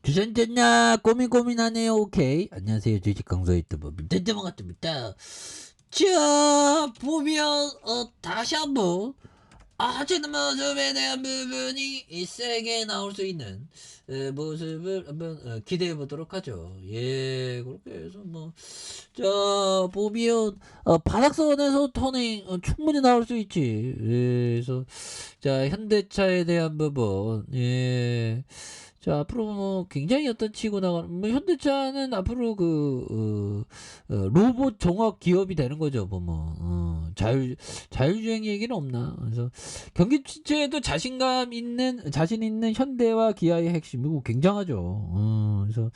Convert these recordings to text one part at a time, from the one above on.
주전됐냐? 고민하네요. 오케이. 안녕하세요. 주식 강사 유튜버 민턴자만 같습니다. 자, 보면 다시 한번 아재는 모습에 대한 부분이 세게 나올 수 있는 모습을 한번 기대해 보도록 하죠. 예, 그렇게 해서 자, 보면 바닥선에서 터닝 충분히 나올 수 있지. 예, 그래서 자, 현대차에 대한 부분, 예. 자, 앞으로 굉장히 치고 나가는, 현대차는 앞으로 로봇 종합 기업이 되는 거죠, 자율주행 얘기는 없나. 그래서 경기 침체에도 자신 있는 현대와 기아의 핵심이고 굉장하죠. 그래서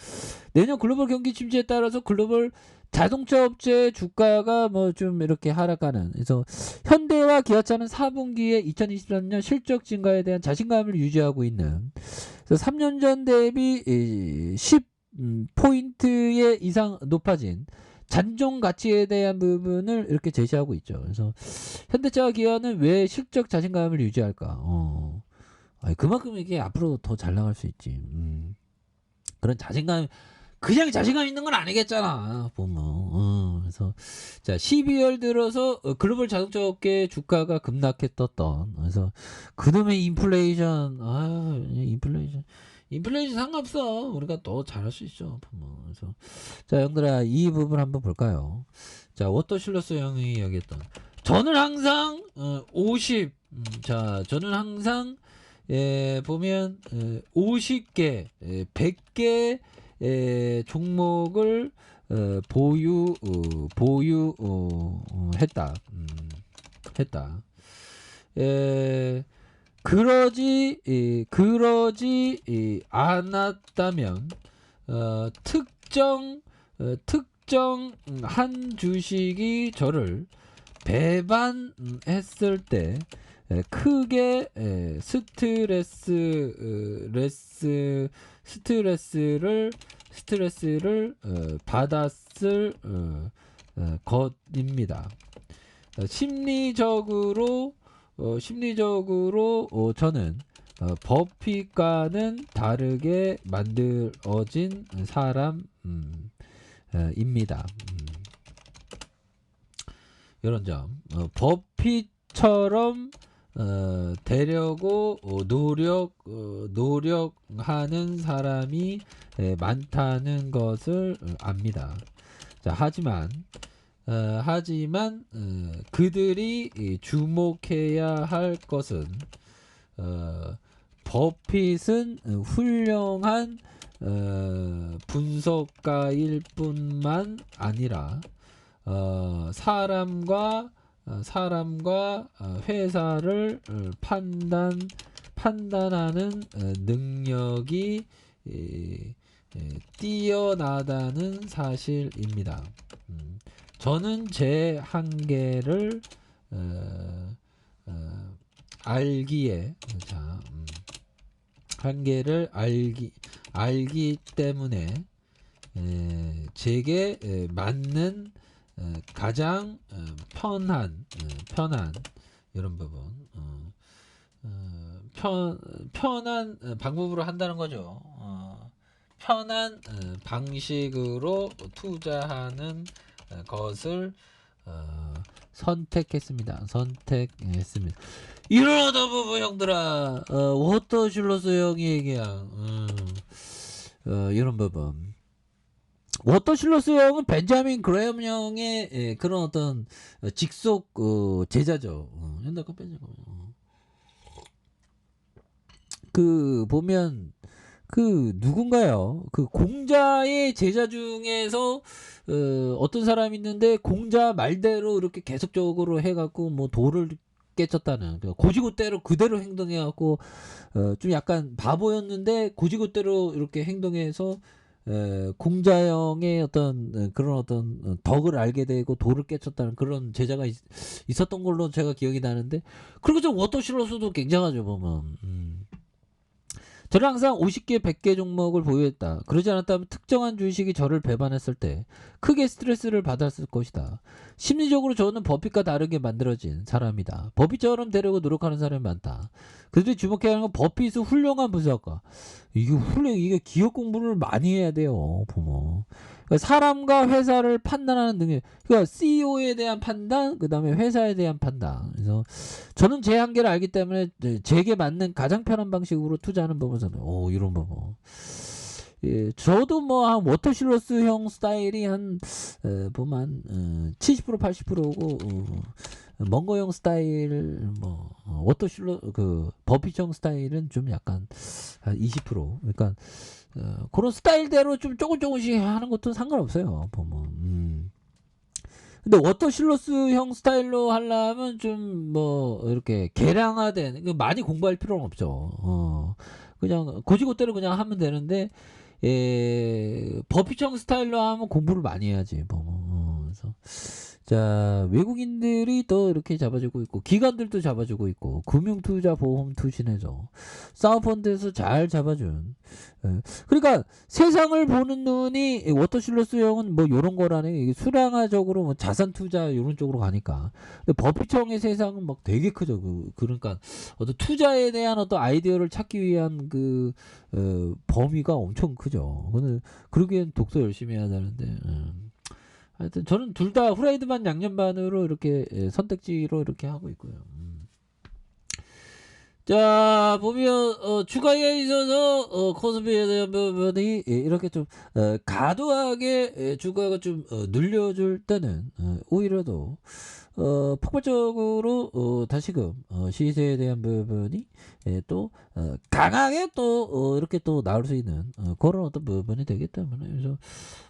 내년 글로벌 경기 침체에 따라서 글로벌 자동차 업체 주가가 좀 이렇게 하락하는. 그래서 현대와 기아차는 4분기에 2023년 실적 증가에 대한 자신감을 유지하고 있는. 그래서 3년 전 대비 10포인트의 이상 높아진 잔존 가치에 대한 부분을 이렇게 제시하고 있죠. 그래서 현대차와 기아는 왜 실적 자신감을 유지할까? 그만큼 이게 앞으로 더 잘 나갈 수 있지. 그런 자신감, 그냥 자신감 있는 건 아니겠잖아, 보면. 그래서 자, 12월 들어서 글로벌 자동차 업계 주가가 급락해 떴던. 그래서 그놈의 인플레이션 상관없어. 우리가 더 잘할 수 있죠, 보면. 그래서 자, 형들아, 이 부분 한번 볼까요? 자, 워터실러스 형이 이야기했던, 저는 항상 50, 저는 항상 보면 50개, 100개 종목을 했다. 그러지 않았다면 특정 한 주식이 저를 배반했을 때 크게 스트레스를 받았을 것입니다. 심리적으로 저는 버핏과는 다르게 만들어진 사람입니다. 이런 점, 버핏처럼 되려고 노력하는 사람이 많다는 것을 압니다. 자, 하지만 그들이 주목해야 할 것은 버핏은 훌륭한 분석가일 뿐만 아니라 사람과 회사를 판단하는 능력이 뛰어나다는 사실입니다. 저는 제 한계를 알기 때문에 제게 맞는 가장 편한 이런 부분, 편한 방법으로 한다는 거죠. 편한 방식으로 투자하는 것을 선택했습니다. 이러다 보면 형들아, 워터슐러스 형이 얘기한 이런 부분. 워터슐러스 형은 벤자민 그레엄 형의 그런 어떤 직속 제자죠. 옛날 거 빼자고. 보면 누군가요? 공자의 제자 중에서 어떤 사람이 있는데, 공자 말대로 이렇게 계속적으로 해갖고 돌을 깨쳤다는, 고지고대로 그대로 행동해갖고 좀 약간 바보였는데 고지고대로 이렇게 행동해서 공자형의 그런 어떤 덕을 알게 되고 돌을 깨쳤다는 그런 제자가 있었던 걸로 제가 기억이 나는데, 그리고 저 워터실로스도 굉장하죠, 보면. 저는 항상 50개, 100개 종목을 보유했다. 그러지 않았다면 특정한 주식이 저를 배반했을 때 크게 스트레스를 받았을 것이다. 심리적으로 저는 버핏과 다르게 만들어진 사람이다. 버핏처럼 되려고 노력하는 사람이 많다. 그들이 주목해야 하는 건 버핏의 훌륭한 분석가. 이게 기업 공부를 많이 해야 돼요, 보면. 그러니까 사람과 회사를 판단하는 능력, 그러니까 CEO에 대한 판단, 그 다음에 회사에 대한 판단. 그래서 저는 제 한계를 알기 때문에 제게 맞는 가장 편한 방식으로 투자하는 법은 저는, 이런 법. 예, 저도 뭐 한 워터실러스형 스타일이 한 보면 70% 80%고 멍거형 스타일 뭐 워터실러 그 버핏형 스타일은 좀 약간 한 20%. 그러니까 그런 스타일대로 좀 조금씩 하는 것도 상관없어요. 보면. 근데 워터실러스형 스타일로 하려면 좀 뭐 이렇게 개량화된 많이 공부할 필요는 없죠. 그냥 고지고대로 그냥 하면 되는데 버피청 스타일로 하면 공부를 많이 해야지. 그래서 자, 외국인들이 또 이렇게 잡아주고 있고 기관들도 잡아주고 있고 금융투자보험 투신해서 사우펀드에서 잘 잡아준. 그러니까 세상을 보는 눈이 워터실러스형은 뭐 요런 거라네. 이게 수량화적으로 뭐 자산 투자 요런 쪽으로 가니까. 근데 버피청의 세상은 막 되게 크죠. 그러니까 어떤 투자에 대한 어떤 아이디어를 찾기 위한 범위가 엄청 크죠. 그러기엔 독서 열심히 해야 되는데. 하여튼 저는 둘 다 후라이드 반 양념 반으로 이렇게 선택지로 이렇게 하고 있고요. 자, 보면 주가에 있어서 코스피에 대한 부분이 이렇게 좀 과도하게 주가가 좀 눌려줄 때는 오히려도 폭발적으로 다시금 시세에 대한 부분이 또 강하게 또 이렇게 또 나올 수 있는 그런 어떤 부분이 되기 때문에. 그래서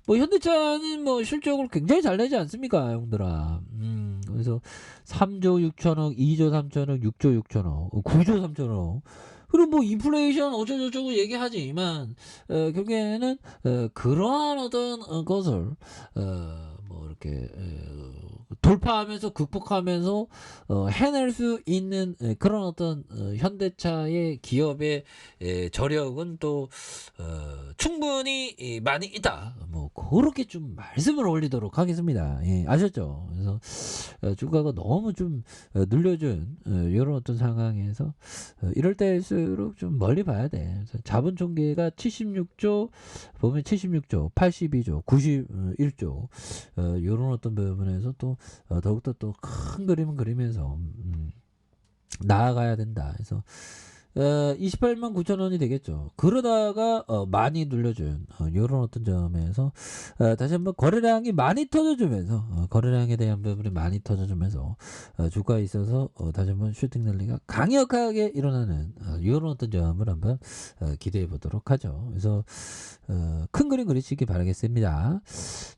뭐 현대차는 뭐 실적을 굉장히 잘 내지 않습니까, 형들아. 그래서 3조 6천억, 2조 3천억, 6조 6천억, 9조 3천억. 그리고 뭐 인플레이션 어쩌고저쩌고 얘기하지만 결국에는 그러한 어떤 것을 뭐 이렇게 돌파하면서 극복하면서 해낼 수 있는 그런 어떤 현대차의 기업의 저력은 또 충분히 많이 있다. 뭐 그렇게 좀 말씀을 올리도록 하겠습니다. 예, 아셨죠? 그래서 주가가 너무 좀 눌려준 이런 어떤 상황에서 이럴 때일수록 좀 멀리 봐야 돼. 그래서 자본 총계가 76조 보면 76조, 82조, 91조 이런 어떤 부분에서 또 더욱더 또 큰 그림을 그리면서 나아가야 된다. 그래서 28만 9천 원이 되겠죠. 그러다가 많이 눌려준 이런 어떤 점에서 다시 한번 거래량이 많이 터져주면서 거래량에 대한 부분이 많이 터져주면서 주가에 있어서 다시 한번 슈팅 랠리가 강력하게 일어나는 이런 어떤 점을 한번 기대해 보도록 하죠. 그래서 큰 그림 그리시기 바라겠습니다.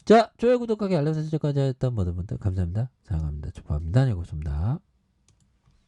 자, 좋아요 구독하기 알람 설정까지 했던 모든 분들 감사합니다. 사랑합니다. 축복합니다. 네, 고맙습니다.